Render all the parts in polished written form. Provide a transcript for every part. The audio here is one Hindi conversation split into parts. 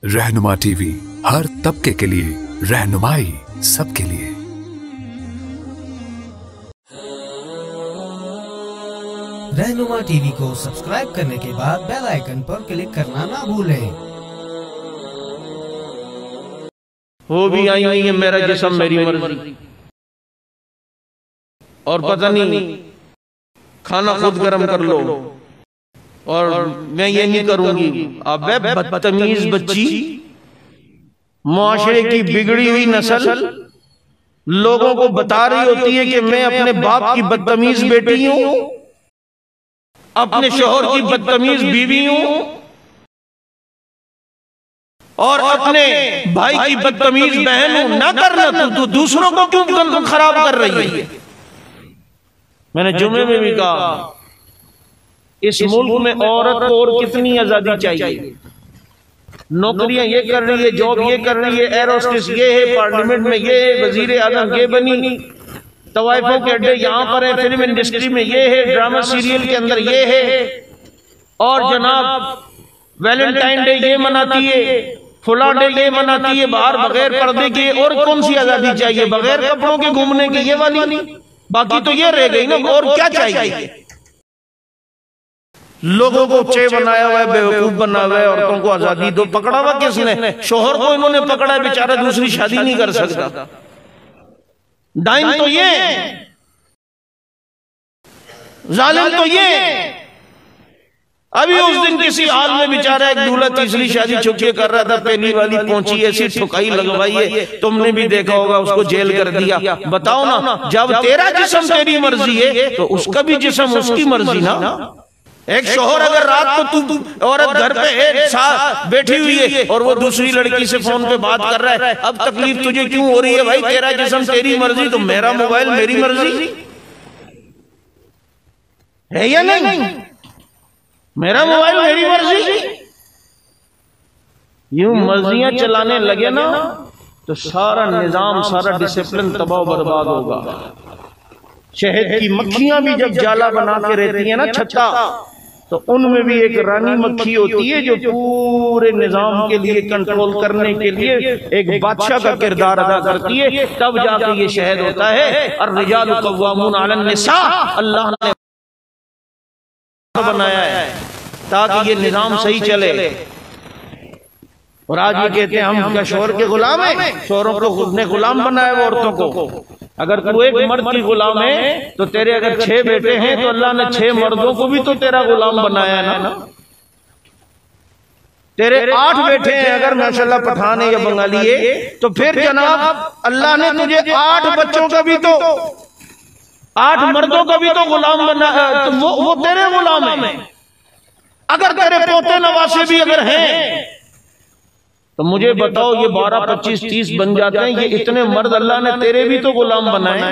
रहनुमा टीवी, हर तबके के लिए रहनुमाई सबके लिए। रहनुमा टीवी को सब्सक्राइब करने के बाद बेल आइकन पर क्लिक करना ना भूलें। वो भी आई हुई है मेरा जिस्म मेरी मर्जी, और पता नहीं खाना खुद गरम कर लो, और मैं ये नहीं करूंगी। अबे बदतमीज बच्ची, मुआशरे की बिगड़ी हुई नस्ल लोगों को बता रही होती है कि मैं अपने बाप की बदतमीज बेटी हूं, अपने शोहर की बदतमीज बीवी हूं, और अपने भाई की बदतमीज बहन हूं। ना करना, तू दूसरों को क्यों खराब कर रही है। मैंने जुमे में भी कहा, इस मुल्क में औरत को और कितनी आजादी चाहिए। नौकरियां ये कर रही है, जॉब ये कर रही है, एरोस्पेस ये है, पार्लियामेंट में ये है, वजीर आजम ये बनी, तवाइफों के अड्डे यहाँ पर है, फिल्म इंडस्ट्री में ये है, ड्रामा सीरियल के अंदर ये है, और जनाब वैलेंटाइन डे ये मनाती है, फुला डे ये मनाती है, बाहर बगैर पर्दे के। और कौन सी आजादी चाहिए बगैर कपड़ों के घूमने की, ये वाली? बाकी तो ये रह गई ना, और क्या चाहिए। लोगों को चे बनाया हुआ है, बेवकूफ बना हुआ है। औरतों को आजादी दो। पकड़ा हुआ किसने? शोहर को इन्होंने पकड़ा है, बेचारा दूसरी शादी नहीं कर सकता। डाइन तो ये, जालिम तो ये। अभी उस दिन किसी हाल में बेचारा एक दूल्हा तीसरी शादी छुपके कर रहा था, पहली वाली पहुंची, ऐसी ठुकाई लगवाई है, तुमने भी देखा होगा, उसको जेल कर दिया। बताओ ना, जब तेरा जिस्म तेरी मर्जी है तो उसका भी जिस्म उसकी मर्जी ना। एक शोहर अगर रात को तू औरत घर पे है, बैठी हुई है, और वो दूसरी लड़की से फोन पे बात कर रहा है, अब तकलीफ तुझे क्यों हो रही है भाई? तेरा जिस्म तेरी मर्जी, तो मेरा मोबाइल मेरी मर्जी है या नहीं? मेरा मोबाइल मेरी मर्जी। यूं मर्जियां चलाने लगे ना तो सारा निजाम, सारा डिसिप्लिन तबाह बर्बाद होगा। शहद की मक्खियां भी जब जाला बना के रहती है ना, छत्ता, तो उनमें भी एक रानी मक्खी होती है जो पूरे निजाम के लिए, कंट्रोल करने के लिए एक बादशाह का किरदार अदा करती है। तब जाके ये शहद होता है। और रिजालु कव्वामून अलन निसा, अल्लाह ने बनाया है ताकि ये निजाम सही चले। और आज ये कहते हैं हम क्या शोहर के गुलाम हैं? शोहरों को खुद ने गुलाम बनाया है औरतों को। अगर तू एक मर्द की गुलाम है तो तेरे अगर 6 बेटे हैं तो अल्लाह ने 6 मर्दों को भी तो तेरा गुलाम बनाया है ना। तेरे 8 बेटे हैं अगर माशाल्लाह पठान है या बंगाली है, तो फिर जनाब अल्लाह ने तुझे 8 बच्चों का भी तो, 8 मर्दों का भी तो गुलाम बनाया, तो वो तेरे गुलाम है। अगर तेरे पोते नवासे भी अगर हैं तो मुझे बताओ, ये 12, 25, 30 बन जाते हैं। ये इतने मर्द अल्लाह ने तेरे भी तो गुलाम बनाए।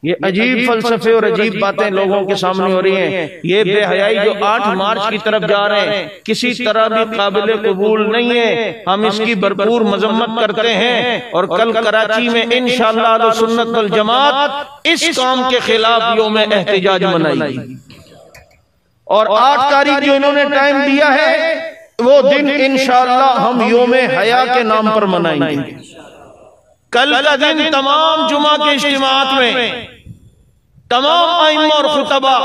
ये अजीब फलसफे और अजीब बातें लोगों के सामने हो रही हैं। ये बेहयाई जो 8 मार्च की तरफ जा रहे हैं, किसी तरह भी काबिल कबूल नहीं है। हम इसकी भरपूर मजम्मत करते हैं। और कल कराची में इंशाअल्लाह अहले सुन्नत वल जमात इस काम के खिलाफ यौम एहतिजाज मनाएगी। और 8 तारीख जो इन्होंने टाइम दिया है, वो दिन इंशाअल्लाह हम यौम हया के नाम पर मनाएंगे। कल का दिन तमाम जुमा के इज्तिमात में तमाम आइम्मा और खुतबा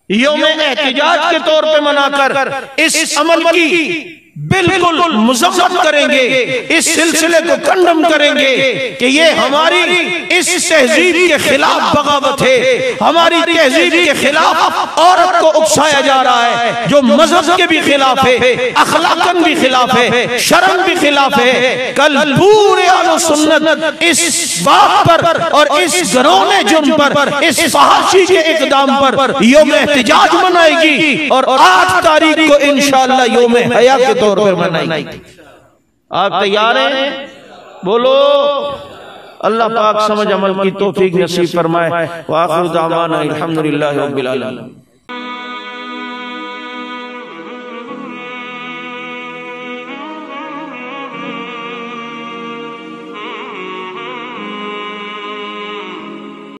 यौम एहतिजाज के तौर पे मनाकर इस अमल की बिल्कुल मुज़म्मत करेंगे, इस सिलसिले को कंडम करेंगे कि ये हमारी इस तहजीब के खिलाफ बगावत है, हमारी तहजीब के खिलाफ औरत को उकसाया जा रहा है, जो मजहब के भी खिलाफ है, अखलाकन भी खिलाफ है, शर्म भी खिलाफ है। कल पूरे अहले सुन्नत इस बात पर और इस घरोने जुर्म पर, इस फहाशी के इक़दाम पर यौम एहतिजाज मनाएगी। और 8 तारीख को इंशाअल्लाह यौम हया के तौर पर मनाएगी। आप तैयार हैं? बोलो। अल्लाह पाक समझ अमल की तौफीक नसीब फरमाए। व आखिर दावाना अल्हम्दुलिल्लाहि रब्बिल आलमीन।